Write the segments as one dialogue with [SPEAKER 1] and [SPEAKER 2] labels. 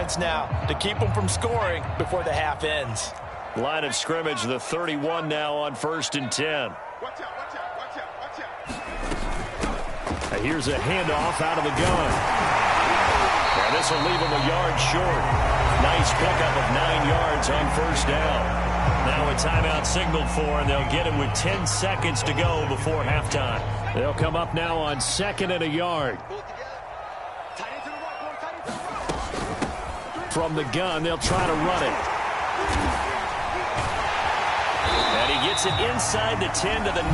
[SPEAKER 1] defense now to keep them from scoring before the half ends.
[SPEAKER 2] Line of scrimmage, the 31 now on 1st and 10.
[SPEAKER 3] Watch out, watch out, watch out, watch out.
[SPEAKER 2] Here's a handoff out of the gun. And this will leave him a yard short. Nice pickup of 9 yards on 1st down. Now a timeout signaled for, and they'll get it with 10 seconds to go before halftime. They'll come up now on 2nd and a yard. From the gun, they'll try to run it. And he gets it inside the 10 to the 9.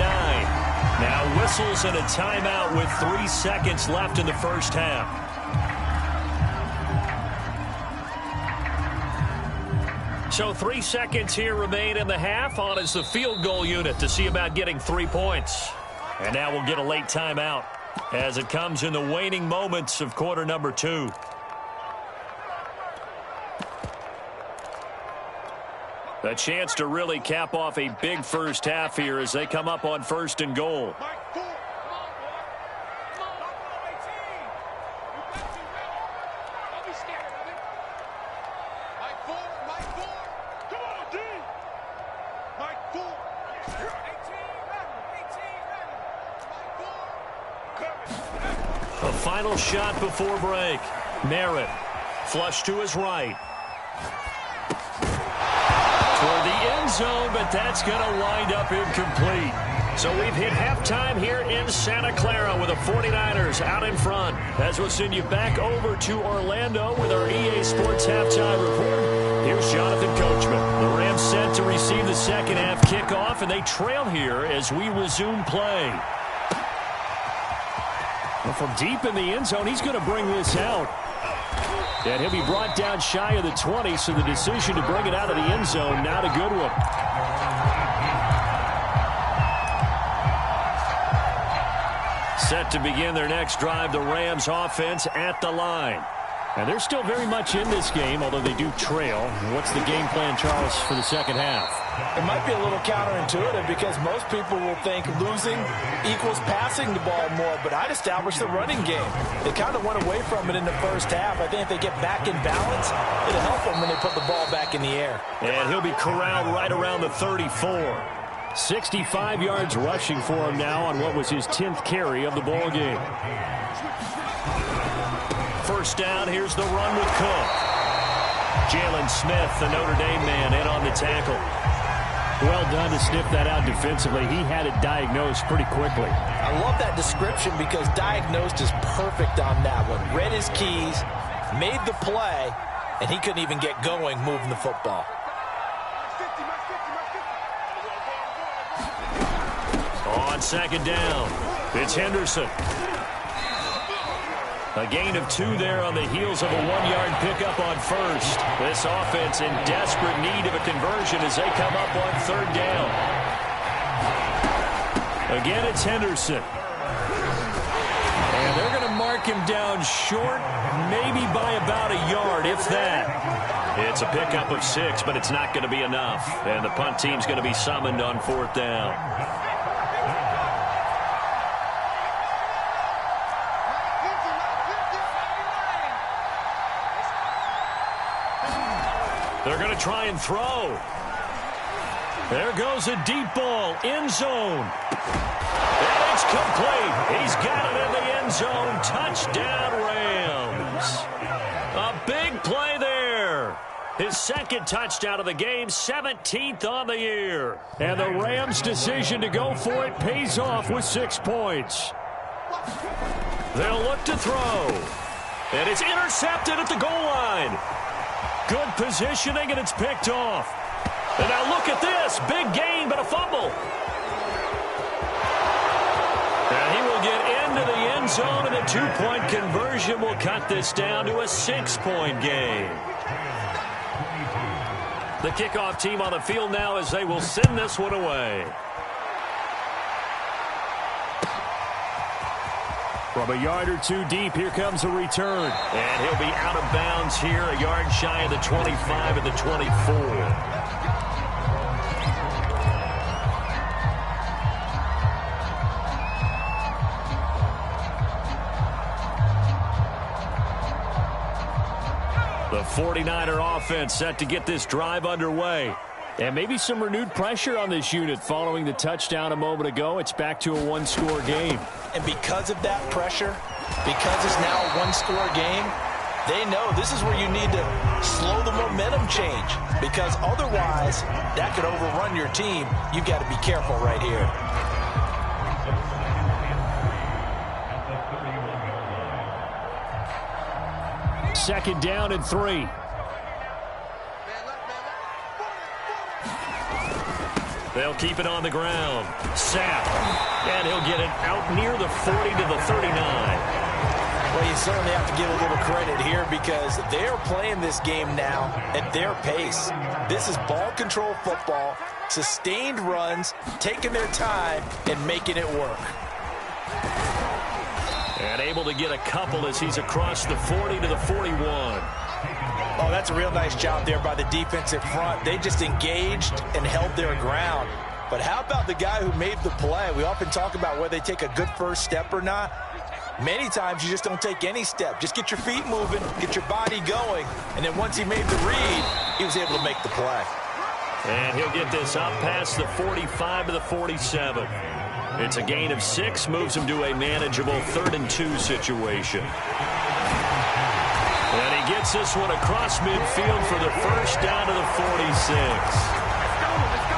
[SPEAKER 2] Now whistles and a timeout with 3 seconds left in the first half. So 3 seconds here remain in the half. On is the field goal unit to see about getting 3 points. And now we'll get a late timeout as it comes in the waning moments of quarter number 2. A chance to really cap off a big first half here as they come up on 1st and goal. A final shot before break. Merritt, flush to his right. Toward the end zone, but that's going to wind up incomplete. So we've hit halftime here in Santa Clara with the 49ers out in front. As we'll send you back over to Orlando with our EA Sports Halftime Report. Here's Jonathan Coachman. The Rams set to receive the second half kickoff, and they trail here as we resume play. Well, from deep in the end zone, he's going to bring this out. And he'll be brought down shy of the 20, so the decision to bring it out of the end zone, not a good one. Set to begin their next drive, the Rams offense at the line. And they're still very much in this game, although they do trail. What's the game plan, Charles, for the second half?
[SPEAKER 1] It might be a little counterintuitive because most people will think losing equals passing the ball more, but I'd establish the running game. They kind of went away from it in the first half. I think if they get back in balance, it'll help them when they put the ball back in the air.
[SPEAKER 2] And he'll be corralled right around the 34. 65 yards rushing for him now on what was his 10th carry of the ball game. First down, here's the run with Cook. Jalen Smith, the Notre Dame man, in on the tackle. Well done to sniff that out defensively. He had it diagnosed pretty quickly.
[SPEAKER 1] I love that description because diagnosed is perfect on that one. Read his keys, made the play, and he couldn't even get going moving the football.
[SPEAKER 2] On second down, it's Henderson. A gain of 2 there on the heels of a 1-yard pickup on first. This offense in desperate need of a conversion as they come up on 3rd down. Again, it's Henderson. And they're going to mark him down short, maybe by about a yard, if that. It's a pickup of 6, but it's not going to be enough. And the punt team's going to be summoned on 4th down. They're going to try and throw. There goes a deep ball, end zone. And it's complete. He's got it in the end zone. Touchdown, Rams. A big play there. His second touchdown of the game, 17th on the year. And the Rams' decision to go for it pays off with 6 points. They'll look to throw. And it's intercepted at the goal line. Good positioning, and it's picked off. And now look at this. Big gain, but a fumble. And he will get into the end zone, and a 2-point conversion will cut this down to a 6-point game. The kickoff team on the field now as they will send this one away. From a yard or 2 deep, here comes a return. And he'll be out of bounds here, a yard shy of the 25 and the 24. The 49er offense set to get this drive underway. And maybe some renewed pressure on this unit following the touchdown a moment ago. It's back to a one-score game.
[SPEAKER 1] And because of that pressure, because it's now a one-score game, they know this is where you need to slow the momentum change, because otherwise that could overrun your team. You've got to be careful right here.
[SPEAKER 2] Second down and 3. They'll keep it on the ground. Sapp. And he'll get it out near the 40 to the 39.
[SPEAKER 1] Well, you certainly have to give a little credit here because they're playing this game now at their pace. This is ball control football, sustained runs, taking their time, and making it work.
[SPEAKER 2] And able to get a couple as he's across the 40 to the 41.
[SPEAKER 1] Oh, that's a real nice job there by the defensive front. They just engaged and held their ground. But how about the guy who made the play? We often talk about whether they take a good first step or not. Many times you just don't take any step. Just get your feet moving, get your body going, and then once he made the read, he was able to make the play.
[SPEAKER 2] And he'll get this up past the 45 to the 47. It's a gain of 6, moves him to a manageable 3rd and 2 situation. And he gets this one across midfield for the first down to the 46.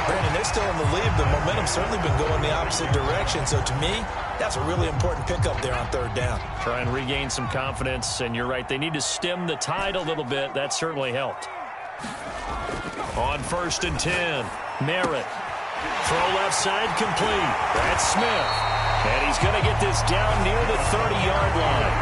[SPEAKER 1] Brandon, they're still in the lead. The momentum's certainly been going the opposite direction. So to me, that's a really important pickup there on 3rd down.
[SPEAKER 2] Try and regain some confidence, and you're right. They need to stem the tide a little bit. That certainly helped. On 1st and 10, Merritt. Throw left side complete. That's Smith. And he's going to get this down near the 30-yard line.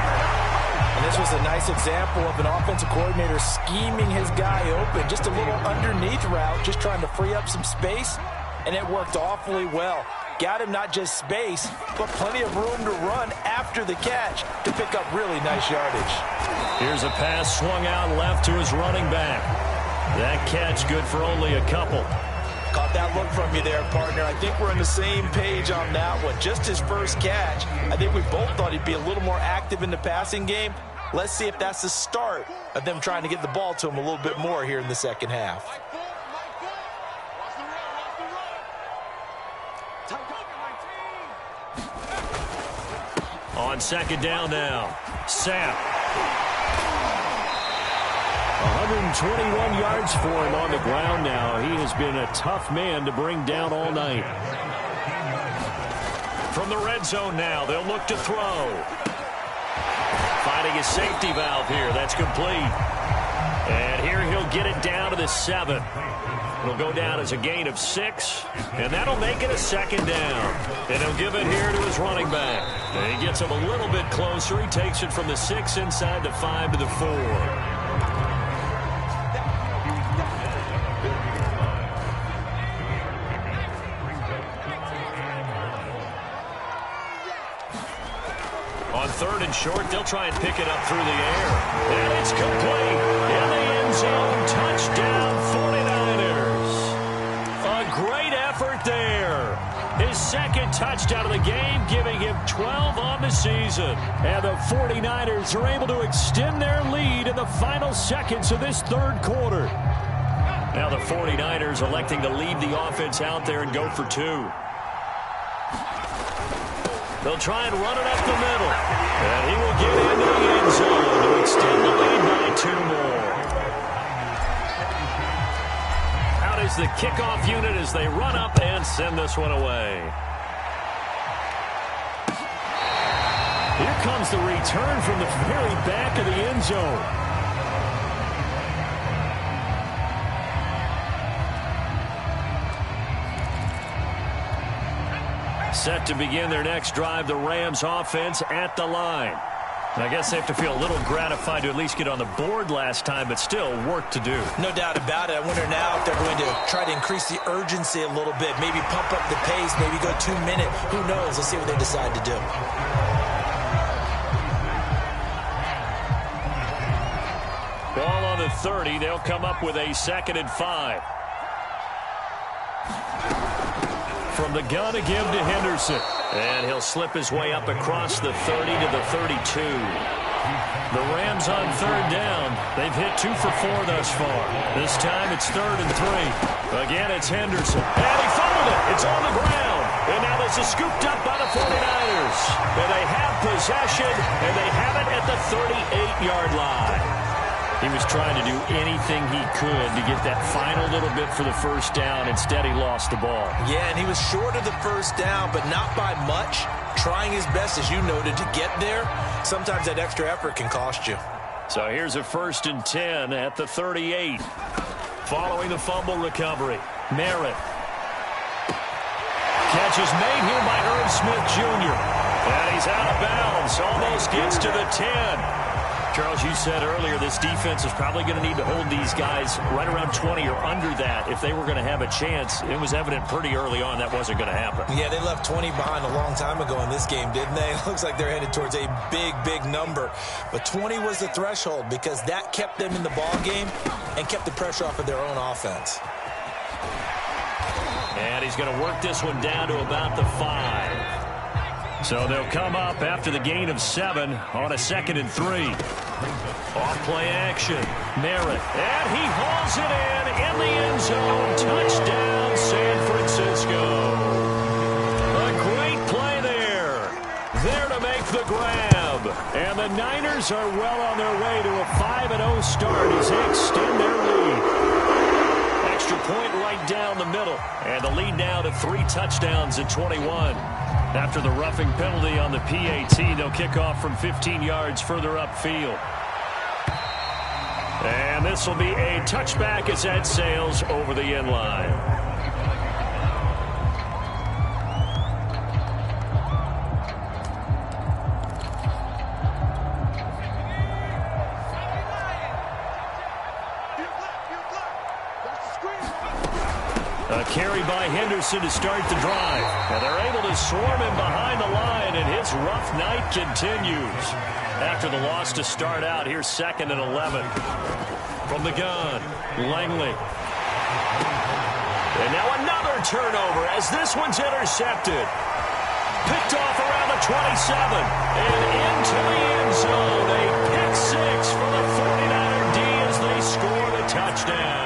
[SPEAKER 1] And this was a nice example of an offensive coordinator scheming his guy open. Just a little underneath route, just trying to free up some space, and it worked awfully well. Got him not just space, but plenty of room to run after the catch to pick up really nice yardage.
[SPEAKER 2] Here's a pass swung out left to his running back. That catch good for only a couple.
[SPEAKER 1] Caught that look from you there, partner. I think we're on the same page on that one. Just his first catch. I think we both thought he'd be a little more active in the passing game. Let's see if that's the start of them trying to get the ball to him a little bit more here in the second half.
[SPEAKER 2] On 2nd down now, Sapp. 121 yards for him on the ground now. He has been a tough man to bring down all night. From the red zone now, they'll look to throw. Finding a safety valve here. That's complete. And here he'll get it down to the 7. It'll go down as a gain of 6, and that'll make it a 2nd down. And he'll give it here to his running back. And he gets him a little bit closer. He takes it from the 6 inside the 5 to the 4. On 3rd and short, they'll try and pick it up through the air. And it's complete. In the end zone, touchdown 49ers. A great effort there. His 2nd touchdown of the game, giving him 12 on the season. And the 49ers are able to extend their lead in the final seconds of this 3rd quarter. Now the 49ers electing to leave the offense out there and go for 2. They'll try and run it up the middle. And he will get into the end zone to extend the lead by 2 more. Out is the kickoff unit as they run up and send this one away. Here comes the return from the very back of the end zone. Set to begin their next drive, the Rams offense at the line. And I guess they have to feel a little gratified to at least get on the board last time, but still work to do.
[SPEAKER 1] No doubt about it. I wonder now if they're going to try to increase the urgency a little bit, maybe pump up the pace, maybe go 2 minute. Who knows? Let's see what they decide to do.
[SPEAKER 2] Ball on the 30. They'll come up with a 2nd and 5. From the gun again to Henderson. And he'll slip his way up across the 30 to the 32. The Rams on third down. They've hit 2 for 4 thus far. This time it's 3rd and 3. Again, it's Henderson. And he fumbled it. It's on the ground. And now this is scooped up by the 49ers. And they have possession, and they have it at the 38-yard line. He was trying to do anything he could to get that final little bit for the first down. Instead, he lost the ball.
[SPEAKER 1] Yeah, and he was short of the first down, but not by much. Trying his best, as you noted, to get there. Sometimes that extra effort can cost you.
[SPEAKER 2] So here's a 1st and 10 at the 38. Following the fumble recovery, Merritt. Catch is made here by Irv Smith Jr. And he's out of bounds. Almost gets to the 10. Charles, you said earlier this defense is probably going to need to hold these guys right around 20 or under that if they were going to have a chance. It was evident pretty early on that wasn't going to happen.
[SPEAKER 1] Yeah, they left 20 behind a long time ago in this game, didn't they? It looks like they're headed towards a big, big number. But 20 was the threshold because that kept them in the ball game and kept the pressure off of their own offense.
[SPEAKER 2] And he's going to work this one down to about the 5. So they'll come up after the gain of 7 on a 2nd and 3. Off play action. Merritt. And he hauls it in the end zone. Touchdown, San Francisco. A great play there. There to make the grab. And the Niners are well on their way to a 5-0 start as they extend their lead. Extra point right down the middle. And the lead now to 3 touchdowns at 21. After the roughing penalty on the PAT, they'll kick off from 15 yards further upfield. And this will be a touchback as that sails over the end line. A carry by Henderson to start the drive. And they're able to swarm him behind the line, and his rough night continues. After the loss to start out, here's 2nd and 11. From the gun, Langley. And now another turnover as this one's intercepted. Picked off around the 27. And into the end zone. A pick 6 for the 49er D as they score the touchdown.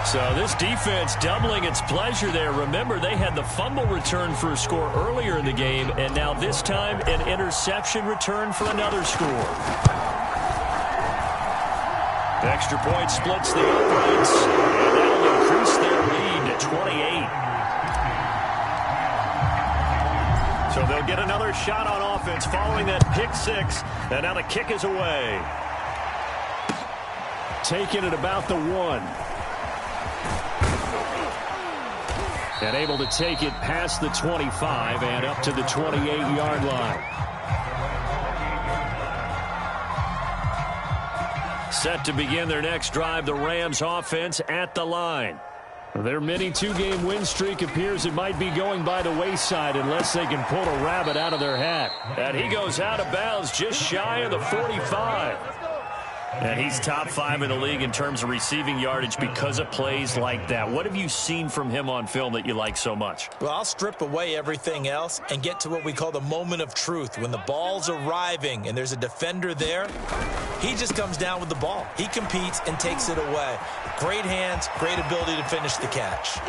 [SPEAKER 2] So this defense doubling its pleasure there. Remember, they had the fumble return for a score earlier in the game, and now this time an interception return for another score. Extra point splits the uprights, and that'll increase their lead to 28. So they'll get another shot on offense following that pick 6, and now the kick is away. Taken at about the 1. And able to take it past the 25 and up to the 28-yard line. Set to begin their next drive, the Rams offense at the line. Their mini 2-game win streak appears it might be going by the wayside unless they can pull a rabbit out of their hat. And he goes out of bounds just shy of the 45. And he's top 5 in the league in terms of receiving yardage because of plays like that. What have you seen from him on film that you like so much?
[SPEAKER 1] Well, I'll strip away everything else and get to what we call the moment of truth. When the ball's arriving and there's a defender there, he just comes down with the ball. He competes and takes it away. Great hands, great ability to finish the catch.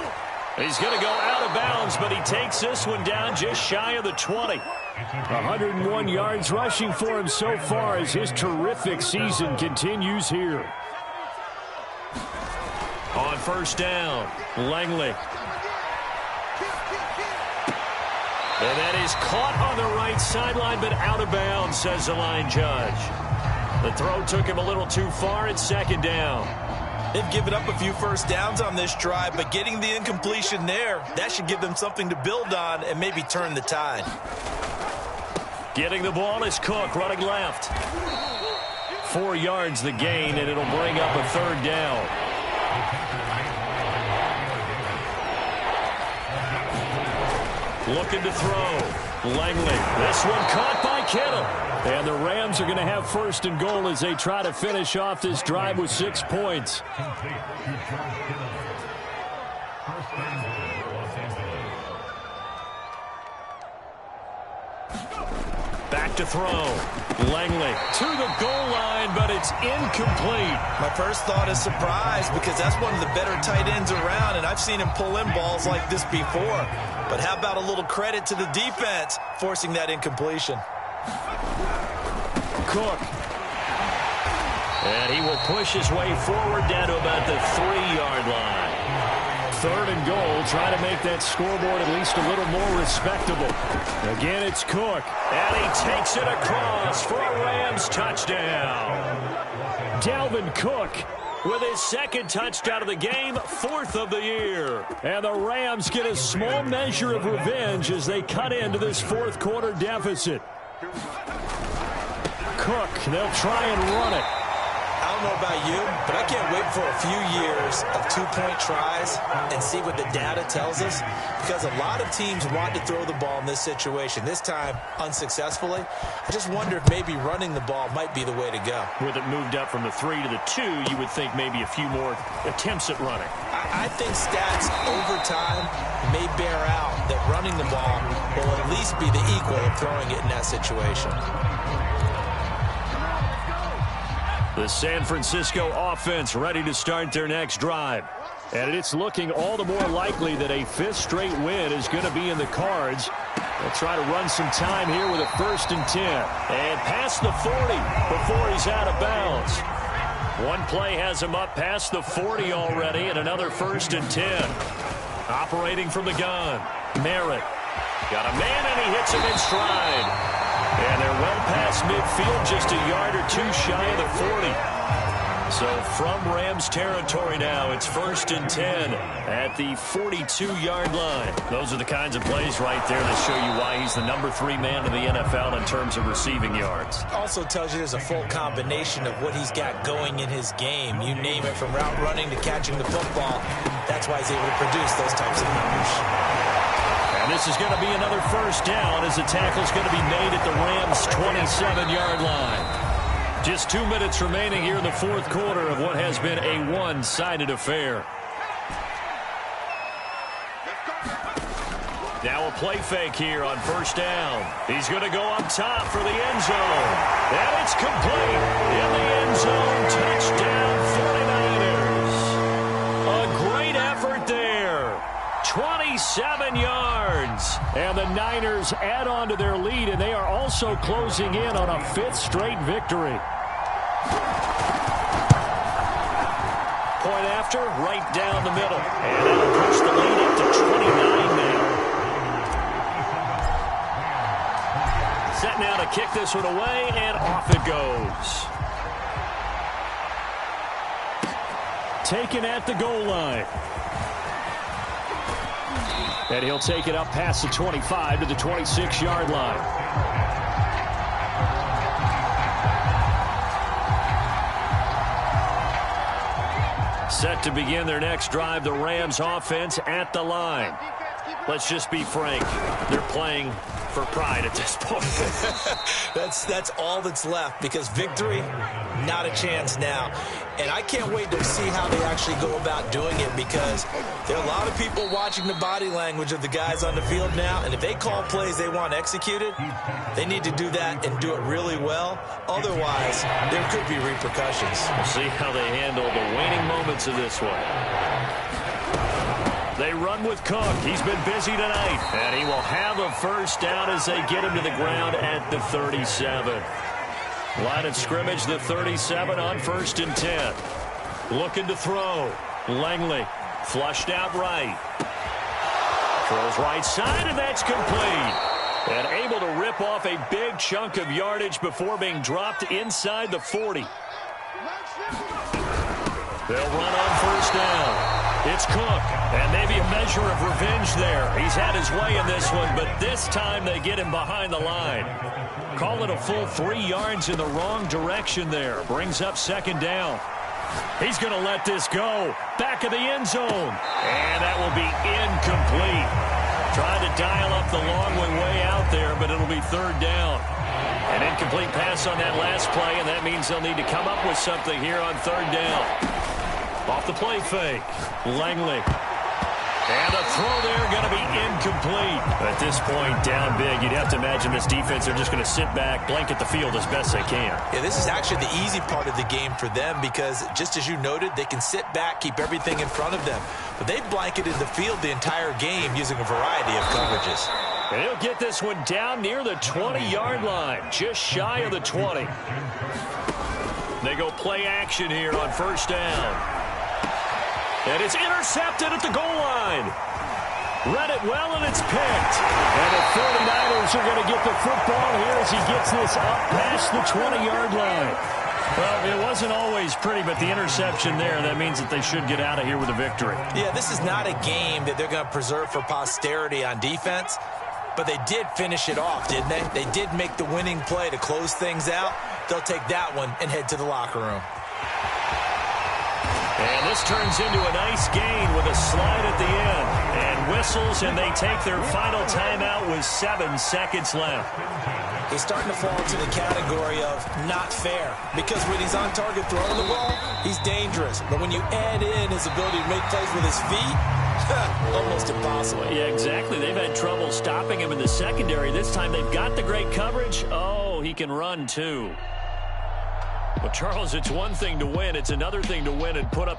[SPEAKER 2] He's going to go out of bounds, but he takes this one down just shy of the 20. 101 yards rushing for him so far as his terrific season continues here. On first down, Langley. And that is caught on the right sideline, but out of bounds, says the line judge. The throw took him a little too far at 2nd down.
[SPEAKER 1] They've given up a few first downs on this drive, but getting the incompletion there, that should give them something to build on and maybe turn the tide.
[SPEAKER 2] Getting the ball is Cook running left. 4 yards the gain, and it'll bring up a 3rd down. Looking to throw. Langley. This one caught by Kittle. And the Rams are going to have 1st and goal as they try to finish off this drive with 6 points. Back to throw. Langley to the goal line, but it's incomplete.
[SPEAKER 1] My first thought is surprise because that's one of the better tight ends around, and I've seen him pull in balls like this before. But how about a little credit to the defense forcing that incompletion?
[SPEAKER 2] Cook. And he will push his way forward down to about the 3-yard line. 3rd and goal. Try to make that scoreboard at least a little more respectable. Again, it's Cook. And he takes it across for a Rams touchdown. Dalvin Cook with his 2nd touchdown of the game, 4th of the year. And the Rams get a small measure of revenge as they cut into this 4th quarter deficit. Cook, they'll try and run it.
[SPEAKER 1] I don't know about you, but I can't wait for a few years of 2-point tries and see what the data tells us, because a lot of teams want to throw the ball in this situation. This time, unsuccessfully. I just wonder if maybe running the ball might be the way to go.
[SPEAKER 2] With it moved up from the 3 to the 2, you would think maybe a few more attempts at running.
[SPEAKER 1] I think stats over time may bear out that running the ball will at least be the equal of throwing it in that situation.
[SPEAKER 2] The San Francisco offense ready to start their next drive. And it's looking all the more likely that a 5th straight win is going to be in the cards. They'll try to run some time here with a 1st and 10. And past the 40 before he's out of bounds. One play has him up past the 40 already, and another 1st and 10. Operating from the gun. Merritt. Got a man, and he hits him in stride. And they're well past midfield, just a yard or 2 shy of the 40. So from Rams territory now, it's 1st and 10 at the 42-yard line. Those are the kinds of plays right there that show you why he's the number 3 man in the NFL in terms of receiving yards.
[SPEAKER 1] Also tells you there's a full combination of what he's got going in his game. You name it, from route running to catching the football. That's why he's able to produce those types of numbers.
[SPEAKER 2] And this is going to be another 1st down as the tackle's going to be made at the Rams' 27-yard line. Just 2 minutes remaining here in the 4th quarter of what has been a one-sided affair. Now a play fake here on 1st down. He's going to go up top for the end zone. And it's complete in the end zone. Touchdown 49ers. A great effort there. 27 yards. And the Niners add on to their lead, and they are also closing in on a 5th straight victory. Point after, right down the middle. And that'll push the lead up to 29 now. Set now to kick this one away, and off it goes. Taken at the goal line. And he'll take it up past the 25 to the 26-yard line. Set to begin their next drive, the Rams offense at the line. Let's just be frank. They're playing for pride at this point.
[SPEAKER 1] That's all that's left, because victory, not a chance now. And I can't wait to see how they actually go about doing it, because there are a lot of people watching the body language of the guys on the field now, and if they call plays they want executed, they need to do that and do it really well. Otherwise, there could be repercussions.
[SPEAKER 2] We'll see how they handle the waning moments of this one. They run with Cook. He's been busy tonight. And he will have a 1st down as they get him to the ground at the 37. Line of scrimmage, the 37 on 1st and 10. Looking to throw. Langley flushed out right. Throws right side, and that's complete. And able to rip off a big chunk of yardage before being dropped inside the 40. They'll run on 1st down. It's Cook, and maybe a measure of revenge there. He's had his way in this one, but this time they get him behind the line. Call it a full 3 yards in the wrong direction there. Brings up 2nd down. He's going to let this go. Back of the end zone. And that will be incomplete. Trying to dial up the long way out there, but it'll be 3rd down. An incomplete pass on that last play, and that means they'll need to come up with something here on 3rd down. Off the play fake. Langley. And the throw there going to be incomplete. At this point, down big, you'd have to imagine this defense are just going to sit back, blanket the field as best they can.
[SPEAKER 1] Yeah, this is actually the easy part of the game for them because, just as you noted, they can sit back, keep everything in front of them. But they blanketed the field the entire game using a variety of coverages.
[SPEAKER 2] And he'll get this one down near the 20-yard line, just shy of the 20. They go play action here on first down. And it's intercepted at the goal line. Read it well, and it's picked. And the 49ers are going to get the football here as he gets this up past the 20-yard line. Well, it wasn't always pretty, but the interception there, that means that they should get out of here with a victory.
[SPEAKER 1] Yeah, this is not a game that they're going to preserve for posterity on defense, but they did finish it off, didn't they? They did make the winning play to close things out. They'll take that one and head to the locker room.
[SPEAKER 2] And this turns into a nice gain with a slide at the end. And whistles, and they take their final timeout with 7 seconds left.
[SPEAKER 1] He's starting to fall into the category of not fair. Because when he's on target throwing the ball, he's dangerous. But when you add in his ability to make plays with his feet, almost impossible.
[SPEAKER 2] Yeah, exactly. They've had trouble stopping him in the secondary. This time they've got the great coverage. Oh, he can run too. Well, Charles, it's one thing to win. It's another thing to win and put up the